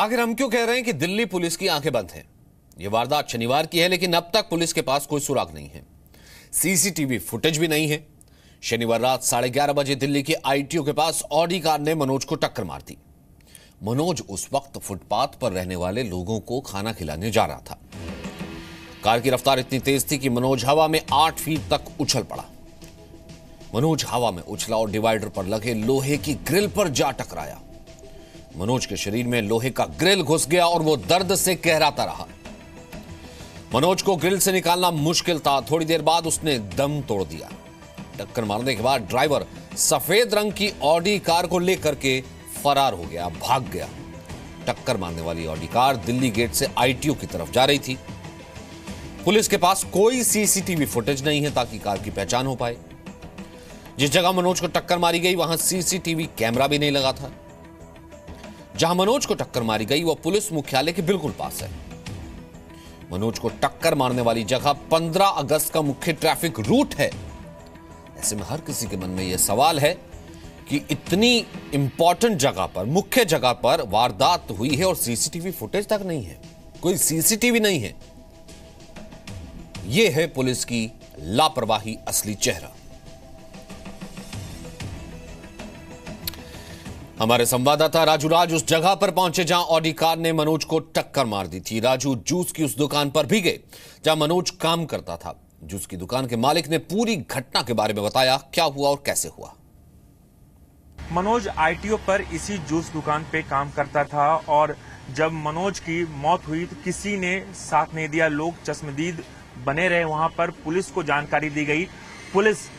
आखिर हम क्यों कह रहे हैं कि दिल्ली पुलिस की आंखें बंद हैं? यह वारदात शनिवार की है, लेकिन अब तक पुलिस के पास कोई सुराग नहीं है। सीसीटीवी फुटेज भी नहीं है। शनिवार रात 11:30 बजे दिल्ली के आईटीओ के पास ऑडी कार ने मनोज को टक्कर मार दी। मनोज उस वक्त फुटपाथ पर रहने वाले लोगों को खाना खिलाने जा रहा था। कार की रफ्तार इतनी तेज थी कि मनोज हवा में 8 फीट तक उछल पड़ा। मनोज हवा में उछला और डिवाइडर पर लगे लोहे की ग्रिल पर जा टकराया। मनोज के शरीर में लोहे का ग्रिल घुस गया और वो दर्द से कहराता रहा। मनोज को ग्रिल से निकालना मुश्किल था। थोड़ी देर बाद उसने दम तोड़ दिया। टक्कर मारने के बाद ड्राइवर सफेद रंग की ऑडी कार को लेकर के फरार हो गया, भाग गया। टक्कर मारने वाली ऑडी कार दिल्ली गेट से आईटीओ की तरफ जा रही थी। पुलिस के पास कोई सीसीटीवी फुटेज नहीं है ताकि कार की पहचान हो पाए। जिस जगह मनोज को टक्कर मारी गई वहां सीसीटीवी कैमरा भी नहीं लगा था। जहां मनोज को टक्कर मारी गई वह पुलिस मुख्यालय के बिल्कुल पास है। मनोज को टक्कर मारने वाली जगह 15 अगस्त का मुख्य ट्रैफिक रूट है। ऐसे में हर किसी के मन में यह सवाल है कि इतनी इंपॉर्टेंट जगह पर, मुख्य जगह पर वारदात हुई है और सीसीटीवी फुटेज तक नहीं है, कोई सीसीटीवी नहीं है। यह है पुलिस की लापरवाही असली चेहरा। हमारे संवाददाता राजू राज उस जगह पर पहुंचे जहां ऑडी कार ने मनोज को टक्कर मार दी थी। राजू जूस की उस दुकान पर भी गए जहां मनोज काम करता था। जूस की दुकान के मालिक ने पूरी घटना के बारे में बताया, क्या हुआ और कैसे हुआ। मनोज आईटीओ पर इसी जूस दुकान पे काम करता था और जब मनोज की मौत हुई तो किसी ने साथ नहीं दिया। लोग चश्मदीद बने रहे वहां पर। पुलिस को जानकारी दी गई। पुलिस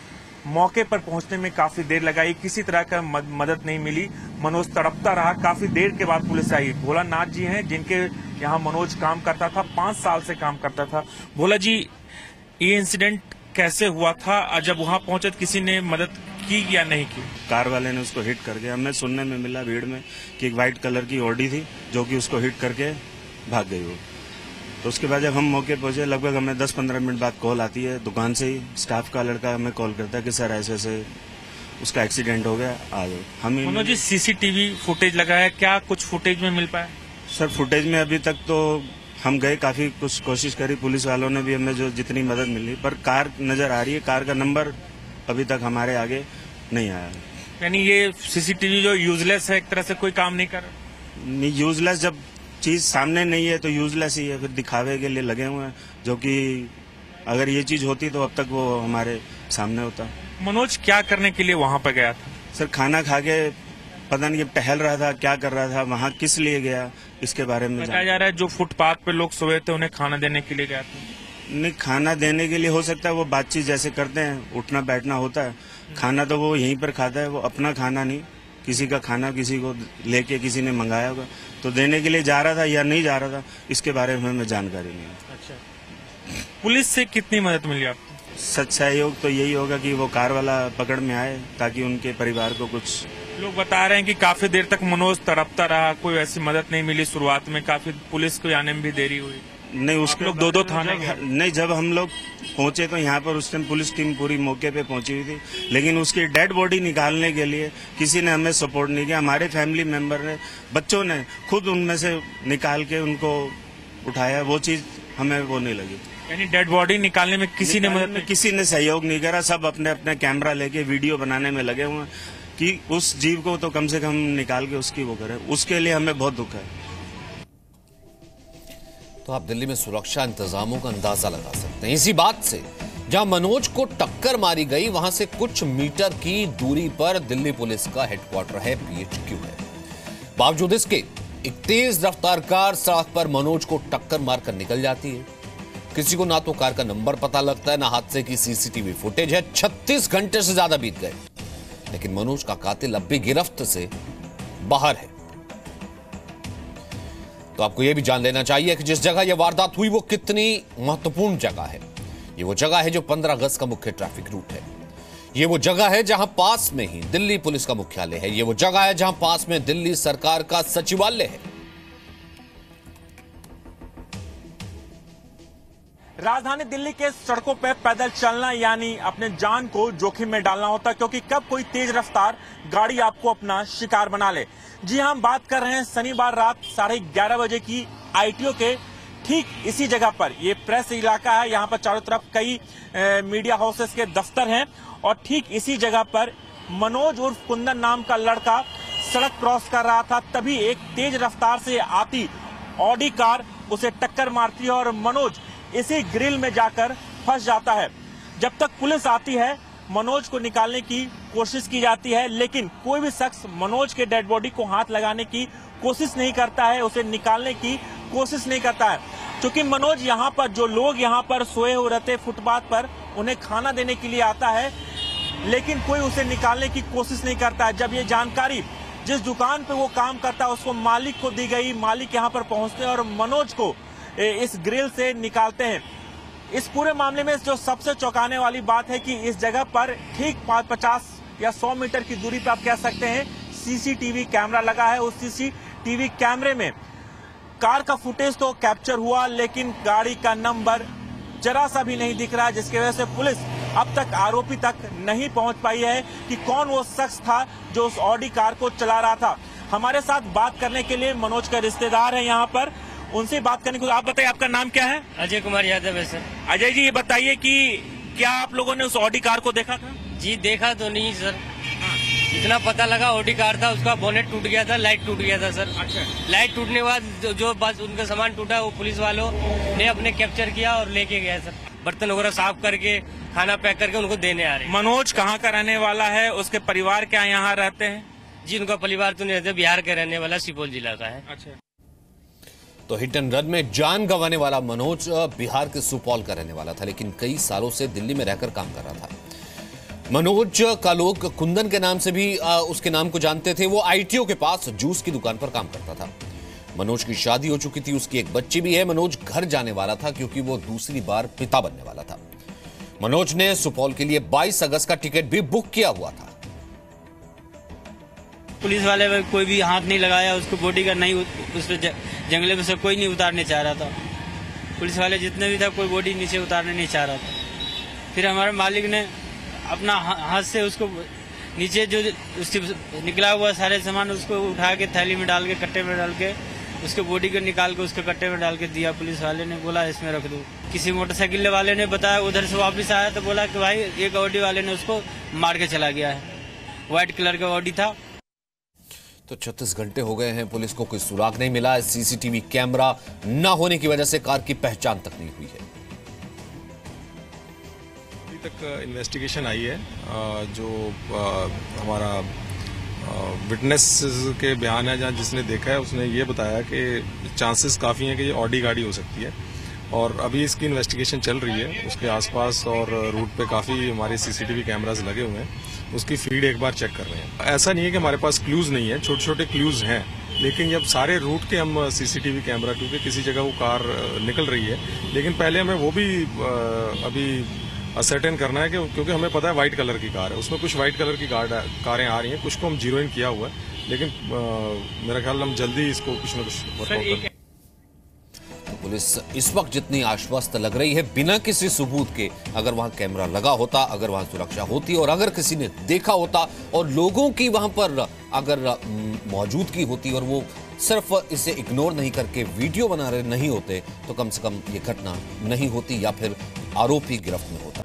मौके पर पहुंचने में काफी देर लगाई, किसी तरह का मदद नहीं मिली। मनोज तड़पता रहा। काफी देर के बाद पुलिस आई। भोलानाथ जी हैं जिनके यहाँ मनोज काम करता था, 5 साल से काम करता था। भोला जी, ये इंसिडेंट कैसे हुआ था? जब वहां पहुंचे तो किसी ने मदद की या नहीं की? कार वाले ने उसको हिट करके, हमें सुनने में मिला भीड़ में कि एक व्हाइट कलर की ऑडी थी जो कि उसको हिट करके भाग गई वो। तो उसके बाद जब हम मौके पहुंचे, लगभग हमें 10-15 मिनट बाद कॉल आती है दुकान से ही। स्टाफ का लड़का हमें कॉल करता है कि सर ऐसे ऐसे उसका एक्सीडेंट हो गया, आ जाओ। हम मनोज जी, सीसीटीवी फुटेज लगा है, क्या कुछ फुटेज में मिल पाया? सर फुटेज में अभी तक तो हम गए, काफी कुछ कोशिश करी, पुलिस वालों ने भी हमें जो जितनी मदद मिली, पर कार नजर आ रही है। कार का नंबर अभी तक हमारे आगे नहीं आया। यानी ये सीसीटीवी जो यूजलेस है, एक तरह से कोई काम नहीं कर रहा? नहीं, यूजलेस जब चीज सामने नहीं है तो यूजलेस ही है, फिर दिखावे के लिए लगे हुए हैं। जो कि अगर ये चीज होती तो अब तक वो हमारे सामने होता। मनोज क्या करने के लिए वहां पर गया था? सर खाना खा के पता नहीं टहल रहा था, क्या कर रहा था, वहाँ किस लिए गया, इसके बारे में बताया जा रहा है जो फुटपाथ पे लोग सोए थे उन्हें खाना देने के लिए गया था। नहीं, खाना देने के लिए हो सकता है, वो बातचीत जैसे करते हैं, उठना बैठना होता है। खाना तो वो यहीं पर खाता है, वो अपना खाना नहीं, किसी का खाना किसी को लेके किसी ने मंगाया होगा, तो देने के लिए जा रहा था या नहीं जा रहा था, इसके बारे में हमें जानकारी नहीं है। अच्छा, पुलिस से कितनी मदद मिली आपको? सच सहयोग तो यही होगा कि वो कार वाला पकड़ में आए ताकि उनके परिवार को कुछ। लोग बता रहे हैं कि काफी देर तक मनोज तड़पता रहा, कोई ऐसी मदद नहीं मिली। शुरुआत में काफी पुलिस को आने में भी देरी हुई। नहीं, उसके लोग 2-2 थाने गए? नहीं, जब हम लोग पहुंचे तो यहाँ पर उस टाइम पुलिस टीम पूरी मौके पे पहुंची हुई थी, लेकिन उसकी डेड बॉडी निकालने के लिए किसी ने हमें सपोर्ट नहीं किया। हमारे फैमिली मेंबर ने, बच्चों ने खुद उनमें से निकाल के उनको उठाया, वो चीज हमें वो नहीं लगी। यानी डेड बॉडी निकालने में किसी ने मदद नहीं? किसी ने सहयोग नहीं करा। सब अपने अपने कैमरा लेके वीडियो बनाने में लगे हुए हैं कि उस जीव को तो कम से कम निकाल के उसकी वो करें। उसके लिए हमें बहुत दुख है। तो आप दिल्ली में सुरक्षा इंतजामों का अंदाजा लगा सकते हैं इसी बात से, जहां मनोज को टक्कर मारी गई वहां से कुछ मीटर की दूरी पर दिल्ली पुलिस का हेडक्वार्टर है, पीएचक्यू है। बावजूद इसके एक तेज रफ्तार कार सड़क पर मनोज को टक्कर मारकर निकल जाती है। किसी को ना तो कार का नंबर पता लगता है, ना हादसे की सीसीटीवी फुटेज है। 36 घंटे से ज्यादा बीत गए, लेकिन मनोज का कातिल अब भी गिरफ्त से बाहर है। तो आपको यह भी जान लेना चाहिए कि जिस जगह यह वारदात हुई वो कितनी महत्वपूर्ण जगह है। ये वो जगह है जो 15 अगस्त का मुख्य ट्रैफिक रूट है। ये वो जगह है जहां पास में ही दिल्ली पुलिस का मुख्यालय है। ये वो जगह है जहां पास में दिल्ली सरकार का सचिवालय है। राजधानी दिल्ली के सड़कों पर पैदल चलना यानी अपने जान को जोखिम में डालना होता है, क्योंकि कब कोई तेज रफ्तार गाड़ी आपको अपना शिकार बना ले। जी हम बात कर रहे हैं शनिवार रात 11:30 बजे की आईटीओ के ठीक इसी जगह पर। ये प्रेस इलाका है, यहाँ पर चारों तरफ कई मीडिया हाउसेस के दफ्तर हैं और ठीक इसी जगह पर मनोज उर्फ कुंदन नाम का लड़का सड़क क्रॉस कर रहा था। तभी एक तेज रफ्तार से आती ऑडी कार उसे टक्कर मारती है और मनोज इसी ग्रिल में जाकर फंस जाता है। जब तक पुलिस आती है मनोज को निकालने की कोशिश की जाती है, लेकिन कोई भी शख्स मनोज के डेड बॉडी को हाथ लगाने की कोशिश नहीं करता है, उसे निकालने की कोशिश नहीं करता है। क्योंकि मनोज यहाँ पर जो लोग यहाँ पर सोए हुए रहते फुटपाथ पर, उन्हें खाना देने के लिए आता है, लेकिन कोई उसे निकालने की कोशिश नहीं करता है। जब ये जानकारी जिस दुकान पे वो काम करता है उसको मालिक को दी गई, मालिक यहाँ पर पहुंचते हैं और मनोज को इस ग्रिल से निकालते हैं। इस पूरे मामले में जो सबसे चौंकाने वाली बात है कि इस जगह पर ठीक 50 या 100 मीटर की दूरी पर आप कह सकते हैं सीसीटीवी कैमरा लगा है। उस सीसीटीवी कैमरे में कार का फुटेज तो कैप्चर हुआ, लेकिन गाड़ी का नंबर जरा सा भी नहीं दिख रहा, जिसकी वजह से पुलिस अब तक आरोपी तक नहीं पहुंच पाई है कि कौन वो शख्स था जो उस ऑडी कार को चला रहा था। हमारे साथ बात करने के लिए मनोज का रिश्तेदार है यहाँ पर, उनसे बात करने को। आप बताइए आपका नाम क्या है? अजय कुमार यादव है सर। अजय जी, ये बताइए कि क्या आप लोगों ने उस ऑडी कार को देखा था? जी देखा तो नहीं सर, इतना पता लगा ऑडी कार था, उसका बोनेट टूट गया था, लाइट टूट गया था सर। अच्छा। लाइट टूटने के बाद जो बस उनका सामान टूटा वो पुलिस वालों ने अपने कैप्चर किया और लेके गया सर। बर्तन वगैरह साफ करके खाना पैक करके उनको देने आ रहे हैं। मनोज कहाँ का रहने वाला है? उसके परिवार क्या यहाँ रहते हैं? जी उनका परिवार तो नहीं रहते, बिहार का रहने वाला, सुपौल जिला का है। अच्छा। तो हिट एंड रन में जान गंवाने वाला मनोज बिहार के सुपौल का रहने वाला था, लेकिन कई सालों से दिल्ली में रहकर काम कर रहा था। मनोज का लोग कुंदन के नाम से भी उसके नाम को जानते थे। वो आईटीओ के पास जूस की दुकान पर काम करता था। मनोज की शादी हो चुकी थी, उसकी एक बच्ची भी है। मनोज घर जाने वाला था क्योंकि वो दूसरी बार पिता बनने वाला था। मनोज ने सुपौल के लिए 22 अगस्त का टिकट भी बुक किया हुआ था। पुलिस वाले में कोई भी हाथ नहीं लगाया, उसको बॉडीगार्ड नहीं, उस पे जंगले में से कोई नहीं उतारने चाह रहा था। पुलिस वाले जितने भी था कोई बॉडी नीचे उतारने नहीं चाह रहा था। फिर हमारे मालिक ने अपना हाथ से उसको नीचे जो उसके निकला हुआ सारे सामान उसको उठा के थैली में डाल के कट्टे में डाल के उसके बॉडी को निकाल के उसके कट्टे में डाल के दिया। पुलिस वाले ने बोला इसमें रख दो। किसी मोटरसाइकिल वाले ने बताया, उधर से वापस आया तो बोला कि भाई एक ऑडी वाले ने उसको मार के चला गया है। व्हाइट कलर का ऑडी था। तो 36 घंटे हो गए हैं, पुलिस को कोई सुराग नहीं मिला। सीसीटीवी कैमरा न होने की वजह से कार की पहचान तक नहीं हुई है। अभी तक इन्वेस्टिगेशन आई है। जो हमारा विटनेस के बयान है, जहाँ जिसने देखा है उसने ये बताया कि चांसेस काफ़ी हैं कि ये ऑडी गाड़ी हो सकती है और अभी इसकी इन्वेस्टिगेशन चल रही है। उसके आसपास और रूट पे काफ़ी हमारे सीसीटीवी कैमरास लगे हुए हैं, उसकी फीड एक बार चेक कर रहे हैं। ऐसा नहीं है कि हमारे पास क्लूज नहीं है, छोटे छोटे क्लूज हैं, लेकिन जब सारे रूट के हम सीसीटीवी कैमरा, क्योंकि किसी जगह वो कार निकल रही है, लेकिन पहले हमें वो भी अभी असर्टेन करना है कि क्योंकि हमें पता है व्हाइट कलर की कार है, उसमें कुछ व्हाइट कलर की कारें आ रही हैं, कुछ को हम जीरो इन किया हुआ है, लेकिन मेरा ख्याल हम जल्दी इसको कुछ न कुछ वर्कआउट करेंगे। पुलिस इस वक्त जितनी आश्वस्त लग रही है, बिना किसी सबूत के, अगर वहां कैमरा लगा होता, अगर वहां सुरक्षा होती और अगर किसी ने देखा होता और लोगों की वहां पर अगर मौजूदगी होती और वो सिर्फ इसे इग्नोर नहीं करके वीडियो बना रहे नहीं होते, तो कम से कम ये घटना नहीं होती या फिर आरोपी गिरफ्त में होता।